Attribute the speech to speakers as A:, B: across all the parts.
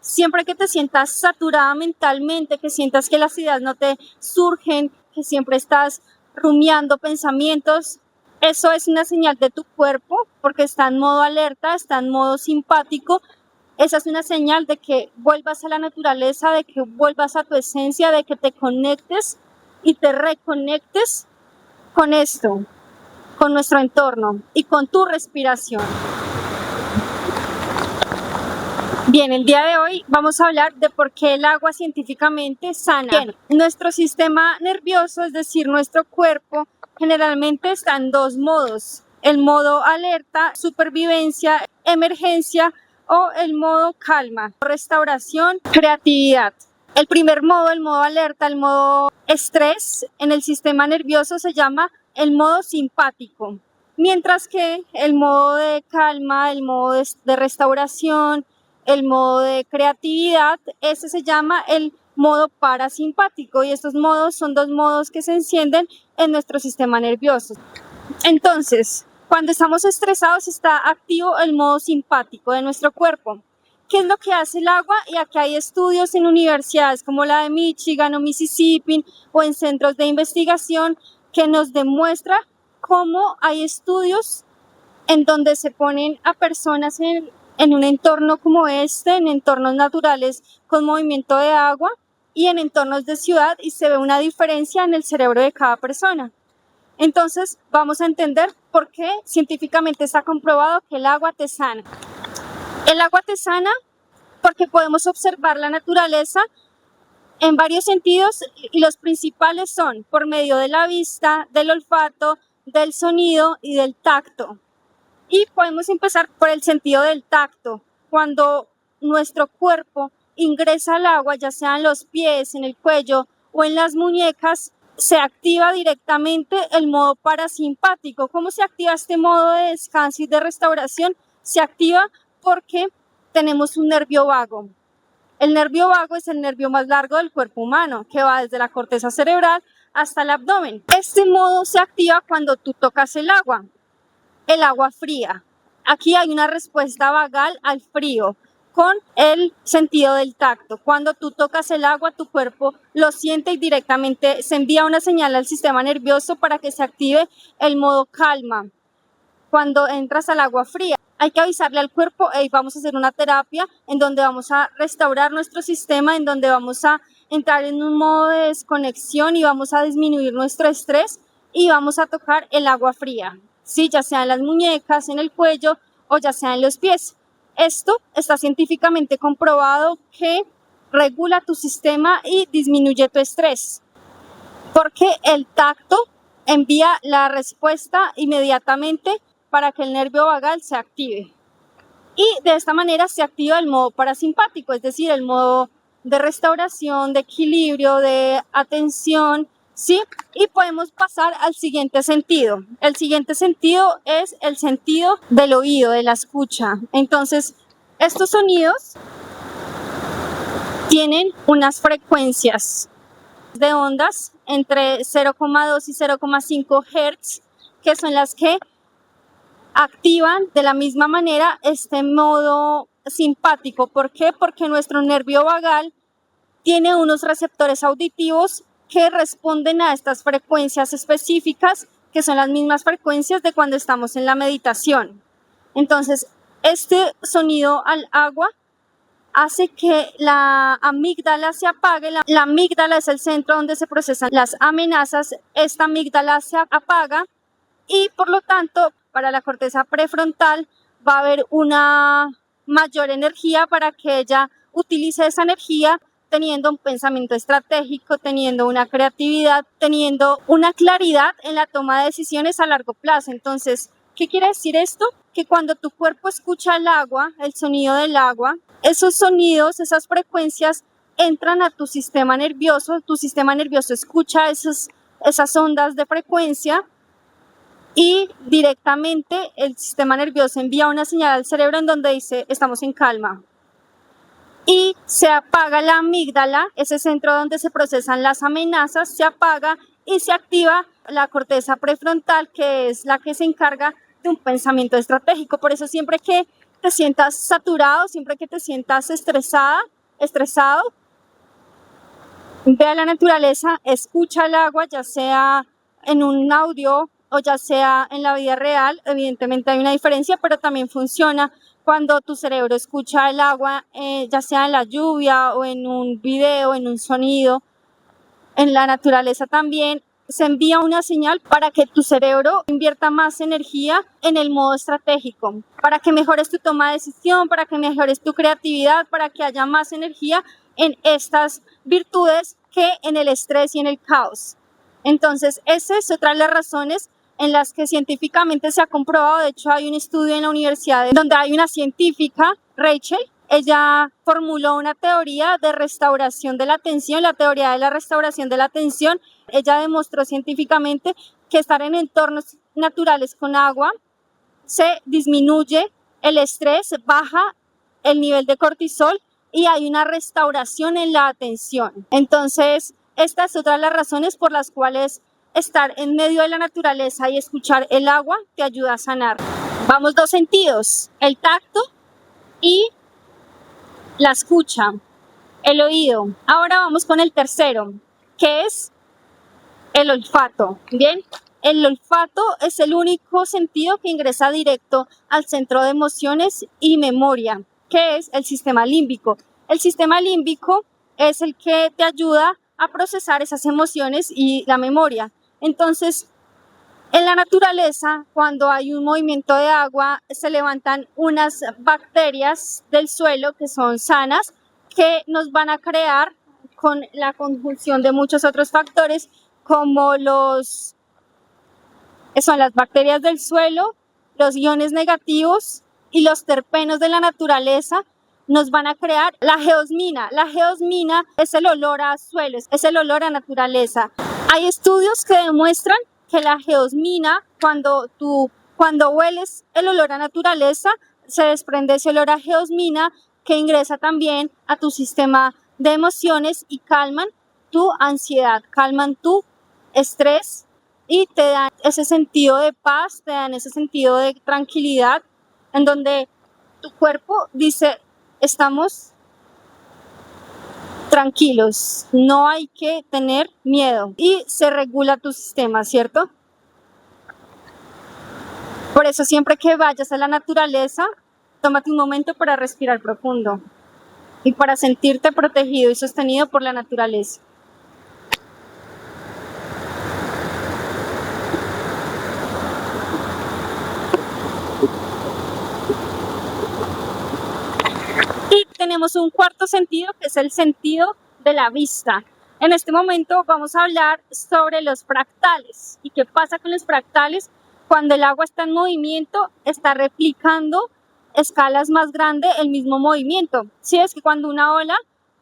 A: Siempre que te sientas saturada mentalmente, que sientas que las ideas no te surgen, que siempre estás rumiando pensamientos, eso es una señal de tu cuerpo porque está en modo alerta, está en modo simpático. Esa es una señal de que vuelvas a la naturaleza, de que vuelvas a tu esencia, de que te conectes y te reconectes con esto, con nuestro entorno y con tu respiración. Bien, el día de hoy vamos a hablar de por qué el agua científicamente sana. Bien, nuestro sistema nervioso, es decir, nuestro cuerpo, generalmente está en dos modos: el modo alerta, supervivencia, emergencia, o el modo calma, restauración, creatividad. El primer modo, el modo alerta, el modo estrés, en el sistema nervioso se llama el modo simpático, mientras que el modo de calma, el modo de restauración, el modo de creatividad, ese se llama el modo parasimpático, y estos modos son dos modos que se encienden en nuestro sistema nervioso. Entonces, cuando estamos estresados está activo el modo simpático de nuestro cuerpo. ¿Qué es lo que hace el agua? Y aquí hay estudios en universidades como la de Michigan o Mississippi o en centros de investigación que nos demuestra cómo hay estudios en donde se ponen a personas en un entorno como este, en entornos naturales con movimiento de agua y en entornos de ciudad, y se ve una diferencia en el cerebro de cada persona. Entonces vamos a entender por qué científicamente está comprobado que el agua te sana. El agua te sana porque podemos observar la naturaleza en varios sentidos, y los principales son por medio de la vista, del olfato, del sonido y del tacto. Y podemos empezar por el sentido del tacto. Cuando nuestro cuerpo ingresa al agua, ya sea en los pies, en el cuello o en las muñecas, se activa directamente el modo parasimpático. ¿Cómo se activa este modo de descanso y de restauración? Se activa porque tenemos un nervio vago. El nervio vago es el nervio más largo del cuerpo humano, que va desde la corteza cerebral hasta el abdomen. Este modo se activa cuando tú tocas el agua fría. Aquí hay una respuesta vagal al frío con el sentido del tacto. Cuando tú tocas el agua, tu cuerpo lo siente y directamente se envía una señal al sistema nervioso para que se active el modo calma. Cuando entras al agua fría, hay que avisarle al cuerpo: hey, vamos a hacer una terapia en donde vamos a restaurar nuestro sistema, en donde vamos a entrar en un modo de desconexión y vamos a disminuir nuestro estrés, y vamos a tocar el agua fría, ¿sí? Ya sea en las muñecas, en el cuello o ya sea en los pies. Esto está científicamente comprobado que regula tu sistema y disminuye tu estrés, porque el tacto envía la respuesta inmediatamente para que el nervio vagal se active. Y de esta manera se activa el modo parasimpático, es decir, el modo de restauración, de equilibrio, de atención, ¿sí? Y podemos pasar al siguiente sentido. El siguiente sentido es el sentido del oído, de la escucha. Entonces, estos sonidos tienen unas frecuencias de ondas entre 0,2 y 0,5 Hz, que son las que activan de la misma manera este modo simpático. ¿Por qué? Porque nuestro nervio vagal tiene unos receptores auditivos que responden a estas frecuencias específicas, que son las mismas frecuencias de cuando estamos en la meditación. Entonces, este sonido al agua hace que la amígdala se apague. La amígdala es el centro donde se procesan las amenazas. Esta amígdala se apaga y por lo tanto para la corteza prefrontal va a haber una mayor energía para que ella utilice esa energía teniendo un pensamiento estratégico, teniendo una creatividad, teniendo una claridad en la toma de decisiones a largo plazo. Entonces, ¿qué quiere decir esto? Que cuando tu cuerpo escucha el agua, el sonido del agua, esos sonidos, esas frecuencias entran a tu sistema nervioso escucha esas ondas de frecuencia y directamente el sistema nervioso envía una señal al cerebro en donde dice: estamos en calma. Y se apaga la amígdala, ese centro donde se procesan las amenazas, se apaga y se activa la corteza prefrontal, que es la que se encarga de un pensamiento estratégico. Por eso siempre que te sientas saturado, siempre que te sientas estresada, estresado, ve a la naturaleza, escucha el agua, ya sea en un audio o ya sea en la vida real. Evidentemente hay una diferencia, pero también funciona cuando tu cerebro escucha el agua, ya sea en la lluvia o en un video, en un sonido. En la naturaleza también se envía una señal para que tu cerebro invierta más energía en el modo estratégico, para que mejores tu toma de decisión, para que mejores tu creatividad, para que haya más energía en estas virtudes que en el estrés y en el caos. Entonces, esa es otra de las razones en las que científicamente se ha comprobado. De hecho, hay un estudio en la universidad donde hay una científica, Rachel. Ella formuló una teoría de restauración de la atención, la teoría de la restauración de la atención. Ella demostró científicamente que estar en entornos naturales con agua se disminuye el estrés, baja el nivel de cortisol y hay una restauración en la atención. Entonces, esta es otra de las razones por las cuales estar en medio de la naturaleza y escuchar el agua te ayuda a sanar. Vamos, dos sentidos, el tacto y la escucha, el oído. Ahora vamos con el tercero, que es el olfato. Bien, el olfato es el único sentido que ingresa directo al centro de emociones y memoria, que es el sistema límbico. El sistema límbico es el que te ayuda a procesar esas emociones y la memoria. Entonces, en la naturaleza, cuando hay un movimiento de agua, se levantan unas bacterias del suelo que son sanas, que nos van a crear, con la conjunción de muchos otros factores, como son las bacterias del suelo, los iones negativos y los terpenos de la naturaleza, nos van a crear la geosmina. La geosmina es el olor a suelo, es el olor a naturaleza. Hay estudios que demuestran que la geosmina, cuando hueles el olor a naturaleza, se desprende ese olor a geosmina que ingresa también a tu sistema de emociones y calman tu ansiedad, calman tu estrés y te dan ese sentido de paz, te dan ese sentido de tranquilidad, en donde tu cuerpo dice, estamos tranquilos, no hay que tener miedo y se regula tu sistema, ¿cierto? Por eso siempre que vayas a la naturaleza, tómate un momento para respirar profundo y para sentirte protegido y sostenido por la naturaleza. Y tenemos un cuarto sentido, que es el sentido de la vista. En este momento vamos a hablar sobre los fractales. ¿Y qué pasa con los fractales? Cuando el agua está en movimiento, está replicando escalas más grandes el mismo movimiento. Sí, es que cuando una ola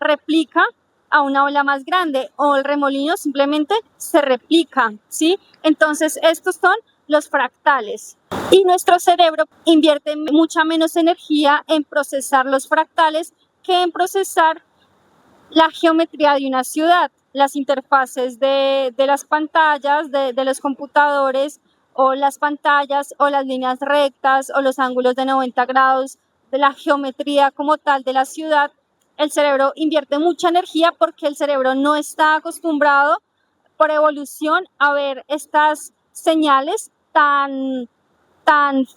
A: replica a una ola más grande, o el remolino simplemente se replica, ¿sí? Entonces estos son los fractales. Y nuestro cerebro invierte mucha menos energía en procesar los fractales que en procesar la geometría de una ciudad, las interfaces de las pantallas, de los computadores, o las pantallas, o las líneas rectas, o los ángulos de 90 grados, de la geometría como tal de la ciudad. El cerebro invierte mucha energía porque el cerebro no está acostumbrado por evolución a ver estas señales tan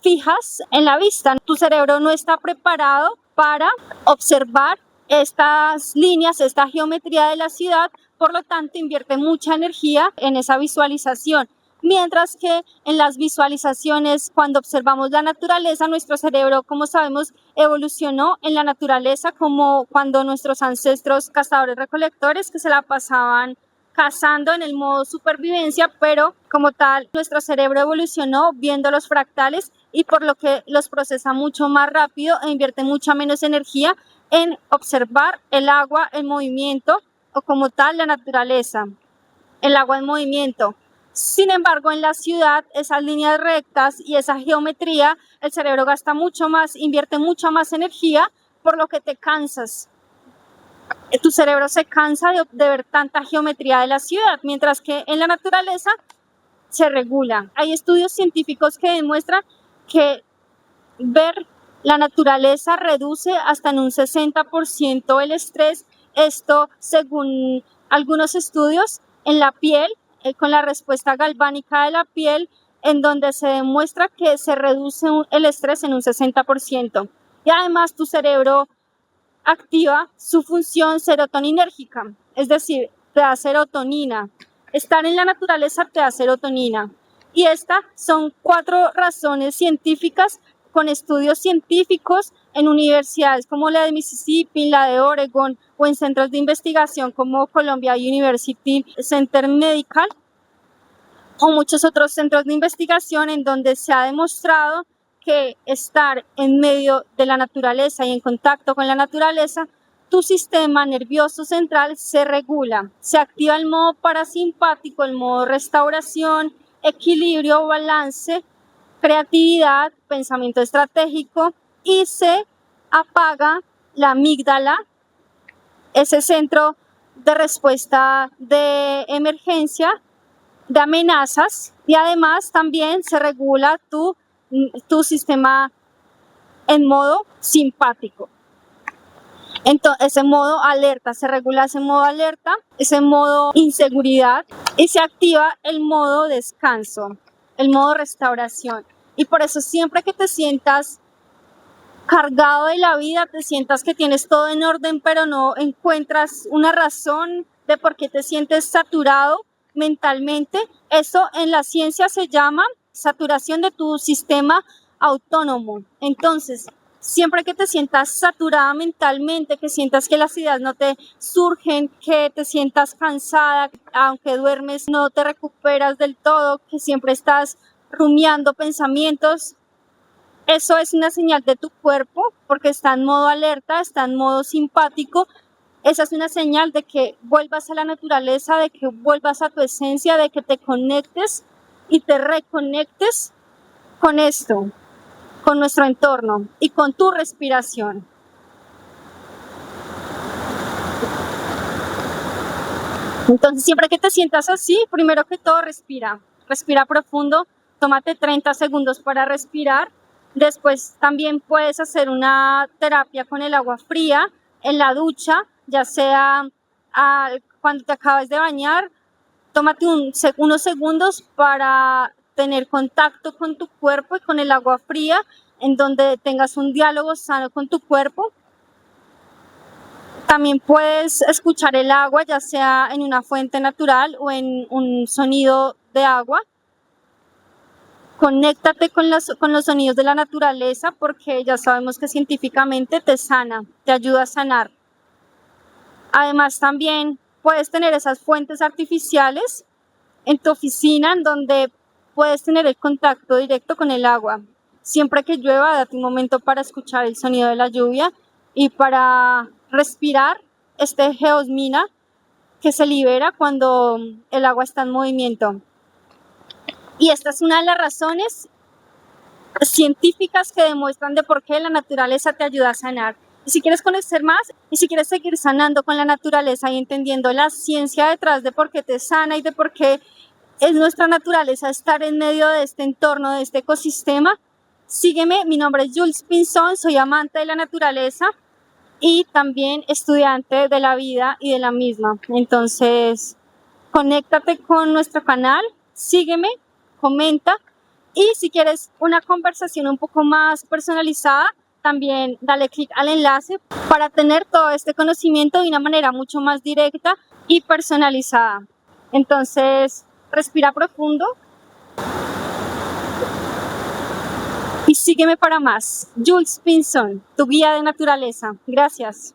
A: fijas en la vista. Tu cerebro no está preparado para observar estas líneas, esta geometría de la ciudad, por lo tanto invierte mucha energía en esa visualización. Mientras que en las visualizaciones, cuando observamos la naturaleza, nuestro cerebro, como sabemos, evolucionó en la naturaleza, como cuando nuestros ancestros cazadores recolectores, que se la pasaban cazando en el modo supervivencia, pero como tal nuestro cerebro evolucionó viendo los fractales y por lo que los procesa mucho más rápido e invierte mucha menos energía en observar el agua en movimiento o como tal la naturaleza, el agua en movimiento. Sin embargo, en la ciudad, esas líneas rectas y esa geometría, el cerebro gasta mucho más, invierte mucha más energía, por lo que te cansas. Tu cerebro se cansa de ver tanta geometría de la ciudad, mientras que en la naturaleza se regula. Hay estudios científicos que demuestran que ver La naturaleza reduce hasta en un 60% el estrés, esto según algunos estudios en la piel, con la respuesta galvánica de la piel, en donde se demuestra que se reduce el estrés en un 60%. Y además tu cerebro activa su función serotoninérgica, es decir, te da serotonina. Estar en la naturaleza te da serotonina. Y estas son 4 razones científicas con estudios científicos en universidades como la de Mississippi, la de Oregon o en centros de investigación como Columbia University Center Medical o muchos otros centros de investigación en donde se ha demostrado que estar en medio de la naturaleza y en contacto con la naturaleza, tu sistema nervioso central se regula, se activa el modo parasimpático, el modo restauración, equilibrio, balance, creatividad, pensamiento estratégico y se apaga la amígdala, ese centro de respuesta de emergencia, de amenazas, y además también se regula tu sistema en modo simpático. Entonces, ese modo alerta, se regula ese modo alerta, ese modo inseguridad y se activa el modo descanso, el modo restauración. Y por eso siempre que te sientas cargado de la vida, te sientas que tienes todo en orden, pero no encuentras una razón de por qué te sientes saturado mentalmente, eso en la ciencia se llama saturación de tu sistema autónomo. Entonces, siempre que te sientas saturada mentalmente, que sientas que las ideas no te surgen, que te sientas cansada, aunque duermes no te recuperas del todo, que siempre estás rumiando pensamientos, eso es una señal de tu cuerpo porque está en modo alerta, está en modo simpático. Esa es una señal de que vuelvas a la naturaleza, de que vuelvas a tu esencia, de que te conectes y te reconectes con esto, con nuestro entorno y con tu respiración. Entonces, siempre que te sientas así, primero que todo respira. Respira profundo, tómate 30 segundos para respirar. Después también puedes hacer una terapia con el agua fría en la ducha, ya sea cuando te acabas de bañar, tómate unos segundos para tener contacto con tu cuerpo y con el agua fría, en donde tengas un diálogo sano con tu cuerpo. También puedes escuchar el agua, ya sea en una fuente natural o en un sonido de agua. Conéctate con los sonidos de la naturaleza porque ya sabemos que científicamente te sana, te ayuda a sanar. Además también puedes tener esas fuentes artificiales en tu oficina en donde puedes tener el contacto directo con el agua. Siempre que llueva, date un momento para escuchar el sonido de la lluvia y para respirar geosmina que se libera cuando el agua está en movimiento. Y esta es una de las razones científicas que demuestran de por qué la naturaleza te ayuda a sanar. Y si quieres conocer más y si quieres seguir sanando con la naturaleza y entendiendo la ciencia detrás de por qué te sana y de por qué es nuestra naturaleza estar en medio de este entorno, de este ecosistema, sígueme. Mi nombre es Jules Pinzón, soy amante de la naturaleza y también estudiante de la vida y de la misma. Entonces, conéctate con nuestro canal, sígueme, comenta y si quieres una conversación un poco más personalizada, también dale clic al enlace para tener todo este conocimiento de una manera mucho más directa y personalizada. Entonces, respira profundo y sígueme para más. Jules Pinzón, tu guía de naturaleza. Gracias.